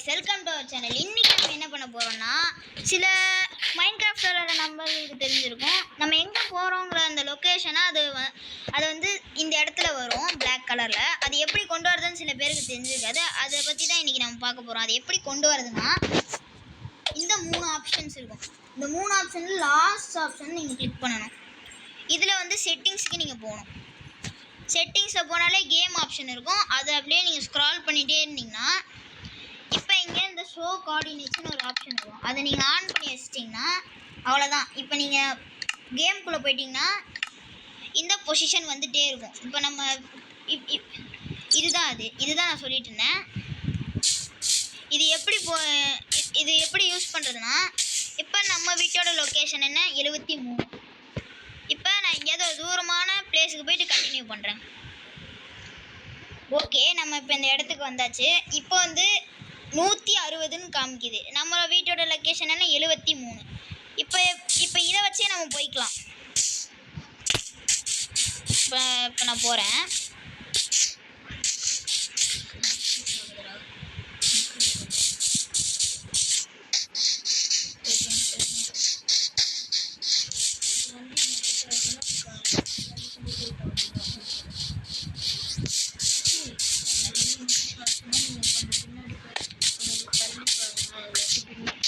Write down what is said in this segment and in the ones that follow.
Welcome to our channel. இன்றைக்கி நம்ம என்ன பண்ண போகிறோம்னா, சில மைன்கிராஃப்டோட நம்பருக்கு தெரிஞ்சிருக்கும். நம்ம எங்கே போகிறோங்கிற அந்த லொக்கேஷனை அது வந்து இந்த இடத்துல வரும் பிளாக் கலரில். அது எப்படி கொண்டு வரதுன்னு சில பேருக்கு தெரிஞ்சிருக்காது. அதை பற்றி தான் இன்றைக்கி நம்ம பார்க்க போகிறோம். அது எப்படி கொண்டு வரதுன்னா, இந்த 3 ஆப்ஷன்ஸ் இருக்கும். இந்த 3 ஆப்ஷனில் லாஸ்ட் ஆப்ஷன் நீங்கள் கிளிக் பண்ணணும். இதில் வந்து செட்டிங்ஸுக்கு நீங்கள் போகணும். செட்டிங்ஸில் போனாலே கேம் ஆப்ஷன் இருக்கும். அதை அப்படியே நீங்கள் ஸ்க்ரால் பண்ணிகிட்டே இருந்தீங்கன்னா, இப்போ இங்கே இந்த ஷோ கோஆர்டினேட்ஸ்னு ஒரு ஆப்ஷன் இருக்கும். அதை நீங்கள் ஆன் பண்ணி வச்சிட்டிங்கன்னா அவ்வளோதான். இப்போ நீங்கள் கேம்குள்ளே போயிட்டிங்கன்னா இந்த பொசிஷன் வந்துகிட்டே இருக்கும். இப்போ நம்ம இதுதான் நான் சொல்லிட்டு இருந்தேன். இது எப்படி யூஸ் பண்ணுறதுன்னா, இப்போ நம்ம வீட்டோட லொக்கேஷன் என்ன 73. இப்போ நான் எங்கேயாவது ஒரு தூரமான பிளேஸுக்கு போயிட்டு கண்டினியூ பண்ணுறேன். ஓகே, நம்ம இப்போ இந்த இடத்துக்கு வந்தாச்சு. இப்போ வந்து 160ன்னு காமிக்குது. நம்ம வீட்டோட லொக்கேஷன் என்ன 73. இப்போ இதை வச்சே நம்ம போய்க்கலாம். இப்போ நான் போகிறேன்.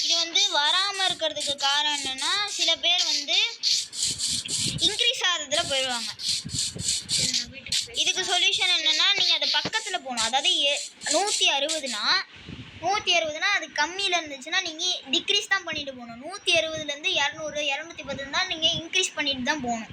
இது வந்து வராமல் இருக்கிறதுக்கு காரணம் என்னென்னா, சில பேர் வந்து இன்க்ரீஸ் ஆகிறதுல போயிடுவாங்க. இதுக்கு சொல்யூஷன் என்னென்னா, நீங்கள் அது பக்கத்தில் போகணும். அதாவது 160னா அது கம்மியில் இருந்துச்சுன்னா நீங்கள் டிக்ரீஸ் தான் பண்ணிட்டு போகணும். 160லேருந்து 200 210 தான் நீங்கள் இன்க்ரீஸ் பண்ணிட்டு தான் போகணும்.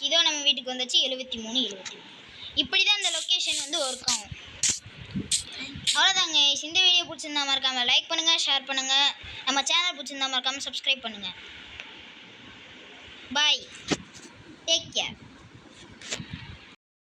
இதோ நம்ம வீட்டுக்கு வந்துச்சு 73. இப்படி தான் இந்த லொக்கேஷன் வந்து ஒர்க் ஆகும். அவ்வளோதாங்க. இந்த வீடியோ பிடிச்சிருந்தா மறக்காமல் லைக் பண்ணுங்கள், ஷேர் பண்ணுங்கள். நம்ம சேனல் பிடிச்சிருந்தா மறக்காமல் சப்ஸ்கிரைப் பண்ணுங்கள். பாய், டேக் கேர்.